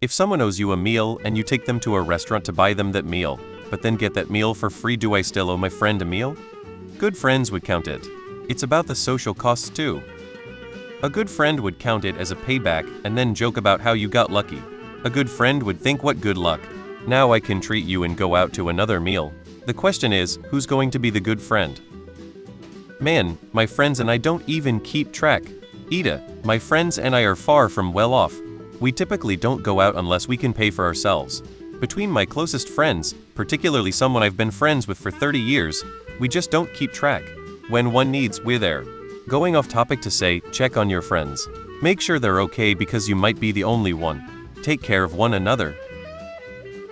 If someone owes you a meal and you take them to a restaurant to buy them that meal, but then get that meal for free, do I still owe my friend a meal? Good friends would count it. It's about the social costs too. A good friend would count it as a payback and then joke about how you got lucky. A good friend would think, what good luck. Now I can treat you and go out to another meal. The question is, who's going to be the good friend? Man, my friends and I don't even keep track. Ida, my friends and I are far from well off. We typically don't go out unless we can pay for ourselves. Between my closest friends, particularly someone I've been friends with for 30 years, we just don't keep track. When one needs, we're there. Going off topic to say, check on your friends. Make sure they're okay because you might be the only one. Take care of one another.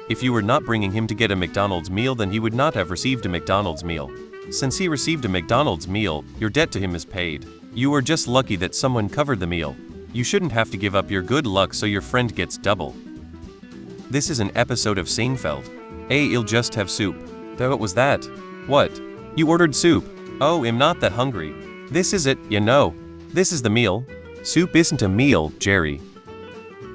If you were not bringing him to get a McDonald's meal, then he would not have received a McDonald's meal. Since he received a McDonald's meal, your debt to him is paid. You were just lucky that someone covered the meal. You shouldn't have to give up your good luck so your friend gets double. This is an episode of Seinfeld. I'll just have soup. What was that? What? You ordered soup. Oh, I'm not that hungry. This is it, you know. This is the meal. Soup isn't a meal, Jerry.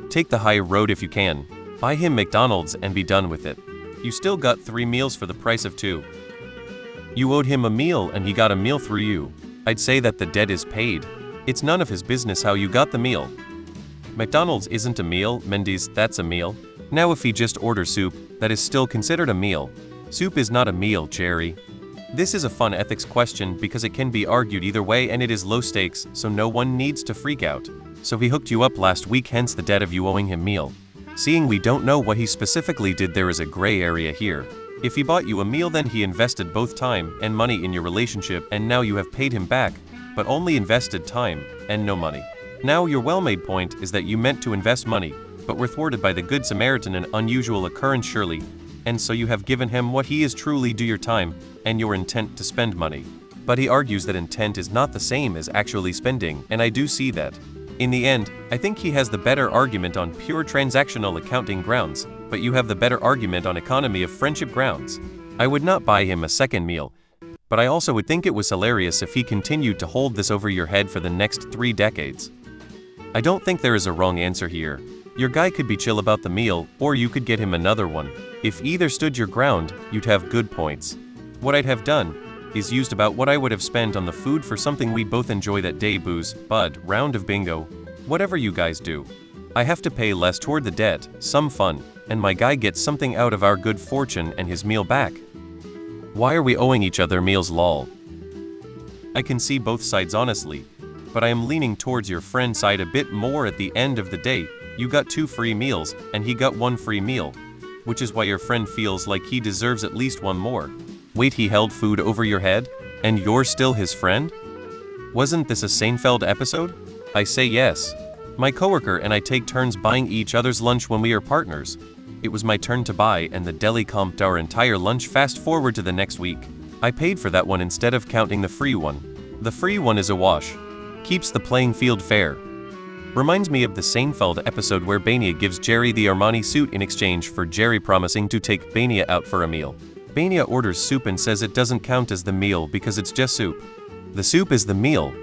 Take the high road if you can. Buy him McDonald's and be done with it. You still got 3 meals for the price of 2. You owed him a meal and he got a meal through you. I'd say that the debt is paid. It's none of his business how you got the meal. McDonald's isn't a meal, Mendy's, that's a meal. Now if he just orders soup, that is still considered a meal. Soup is not a meal, Jerry. This is a fun ethics question because it can be argued either way and it is low stakes, so no one needs to freak out. So he hooked you up last week, hence the debt of you owing him meal. Seeing we don't know what he specifically did, there is a gray area here. If he bought you a meal, then he invested both time and money in your relationship, and now you have paid him back, but only invested time and no money. Now your well-made point is that you meant to invest money, but were thwarted by the Good Samaritan, an unusual occurrence surely, and so you have given him what he is truly due, your time and your intent to spend money. But he argues that intent is not the same as actually spending, and I do see that. In the end, I think he has the better argument on pure transactional accounting grounds, but you have the better argument on economy of friendship grounds. I would not buy him a second meal, but I also would think it was hilarious if he continued to hold this over your head for the next 3 decades. I don't think there is a wrong answer here. Your guy could be chill about the meal, or you could get him another one. If either stood your ground, you'd have good points. What I'd have done is used about what I would have spent on the food for something we both enjoy that day, booze, bud, round of bingo, whatever you guys do. I have to pay less toward the debt, some fun, and my guy gets something out of our good fortune and his meal back. Why are we owing each other meals, lol? I can see both sides honestly, but I am leaning towards your friend side a bit more. At the end of the day, you got 2 free meals and he got 1 free meal, which is why your friend feels like he deserves at least 1 more. Wait, he held food over your head? And you're still his friend? Wasn't this a Seinfeld episode? I say yes. My coworker and I take turns buying each other's lunch when we are partners. It was my turn to buy and the deli comped our entire lunch. Fast forward to the next week. I paid for that one instead of counting the free one. The free one is a wash. Keeps the playing field fair. Reminds me of the Seinfeld episode where Bania gives Jerry the Armani suit in exchange for Jerry promising to take Bania out for a meal. Bania orders soup and says it doesn't count as the meal because it's just soup. The soup is the meal,